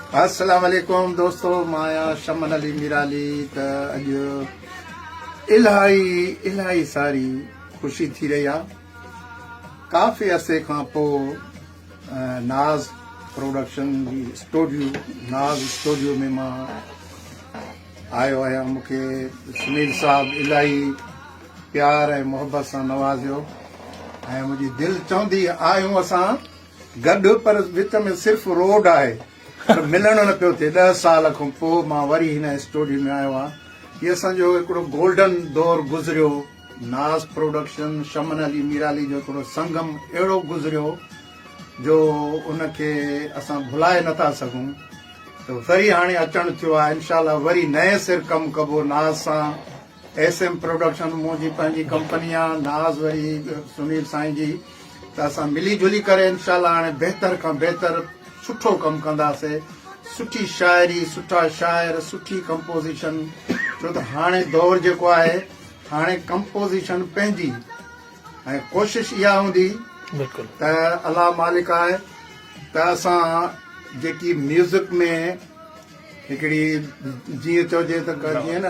अस्सलाम वालेकुम दोस्तों, माया शमन अली मिराली त अॼु इलाही सारी ख़ुशी थी रही आहे। काफ़ी अरसे खां पोइ नाज़ प्रोडक्शन जी नाज़ स्टूडियो में मां आयो आहियां। मूंखे सुनील साहब इलाही प्यार ऐं मोहब्बत सां नवाज़ियो ऐं मुंहिंजी दिलि चवंदी आहियूं असां गॾु, पर विच में सिर्फ़ु रोड आहे, पर मिलण न पियो थिए। 10 साल खां पोइ मां वरी हिन स्टूडियो में आयो आहियां। हीअ असांजो हिकिड़ो गोल्डन दौर गुज़रियो। नाज़ प्रोडक्शन शमन अली मिराली जो हिकिड़ो संगम अहिड़ो गुज़रियो जो उनखे असां भुलाए नथा सघूं। त वरी हाणे अचणु थियो आहे। इंशाल्लाह वरी नए सिर कमु कबो नाज़ सां। SM प्रोडक्शन मुंहिंजी पंहिंजी कंपनी आहे, नाज़ वरी सुनील साईं जी। त असां मिली जुली करे इंशाल्लाह हाणे बहितर खां बहितर सुठो कमु कंदासीं। सुठी शाइरी, सुठा शाइर, सुठी कंपोज़िशन। छो त हाणे दौर जेको आहे, हाणे कंपोज़िशन पंहिंजी ऐं कोशिशि इहा हूंदी त अल्लाह मालिक आहे त असां जेकी म्यूज़िक में हिकिड़ी जीअं चइजे त जीअं न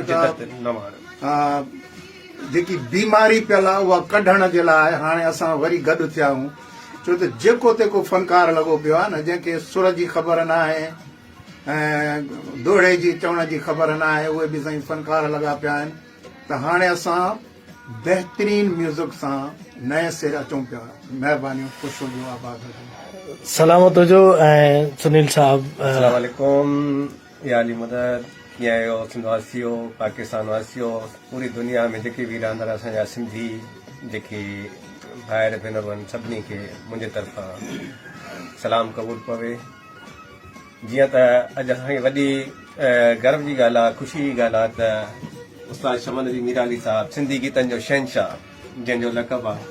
जेकी बीमारी पियल आहे उहा कढण जे लाइ हाणे असां वरी गॾु थिया आहियूं। छो त जेको तेको फनकार लॻो पियो आहे न, जंहिंखे सुर जी ख़बर न आहे ऐं दोहे जी चवण जी ख़बर न आहे, उहे बि साईं फनकार लॻा पिया आहिनि। त हाणे असां बहितरीन म्यूज़िक सां नए सिर अचूं पिया। महिरबानी, ख़ुशि हुजो, आबाद हुजो, सलामत हुजो। ऐं सुनील साहब, अस्सलाम वालेकुम या अली मदद, कीअं आहियो सिंध वासियो, पाकिस्तान वासियो, पूरी दुनिया में जेके बि रहंदड़ असांजा सिंधी जेके भाइर भेनरूं आहिनि, सभिनी खे मुंहिंजे तरफ़ां सलाम क़बूल पवे। जीअं त अॼु असांखे वॾी गर्व जी ॻाल्हि आहे, ख़ुशी जी ॻाल्हि आहे त उस्ताद शमन अली मिराली साहब सिंधी गीतनि जो शहनशाह, जंहिंजो लक़ब आहे,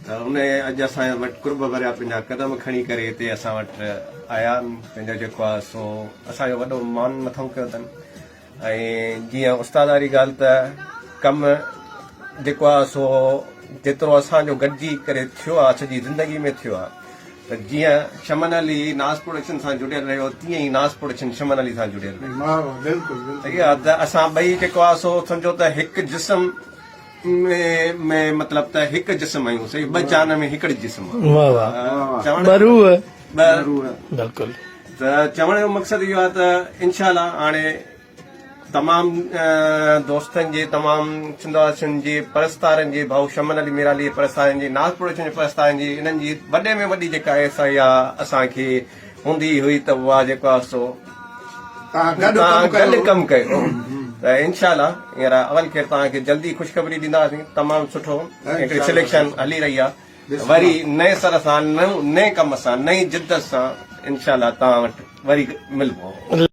त उन अॼु असां वटि कुर्ब भरिया पंहिंजा कदम खणी करे हिते असां वटि आया आहिनि। पंहिंजो जेको आहे सो असांजो वॾो मान मथो कयो अथनि। ऐं जीअं उस्ताद वारी ॻाल्हि त कमु जेको आहे सो जेतिरो असांजो गॾिजी करे थियो आहे, सॼी ज़िंदगी में थियो आहे। त जीअं शमन अली नाज़ प्रोडक्शन सां जुड़ियल रहियो, तीअं ई नाज़ प्रोडक्शन शमन अली सां जुड़ियल रहियो। त असां ॿई जेको आहे सो सम्झो त हिकु जिस्म में मतिलबु त हिकु जिस्म आहियूं, सही, ॿ जान में हिकिड़ी जिस्म। त चवण जो मक़सदु इहो आहे त इंशाल्लाह हाणे तमामु दोस्तनि जे, तमामु सिंधवासियुनि जे, परस्तारनि जे, भाऊ शमन अली मिराली परस्तारनि जी, नाज़ प्रोडक्शन जे परस्तारनि जी, इन्हनि जी वॾे में वॾी जेका एसा असांखे हूंदी हुई त उहा जेको आहे सो गॾु कमु कयो। त इंशाल्लाह हींअर अवल खे तव्हांखे जल्दी ख़ुशख़बरी ॾींदासीं। तमामु सुठो हिकिड़ी सिलेक्शन हली रही आहे। वरी नए सर सां, नए कम सां, नई जिद्दत सां इंशाल्लाह तव्हां वटि वरी मिलबो।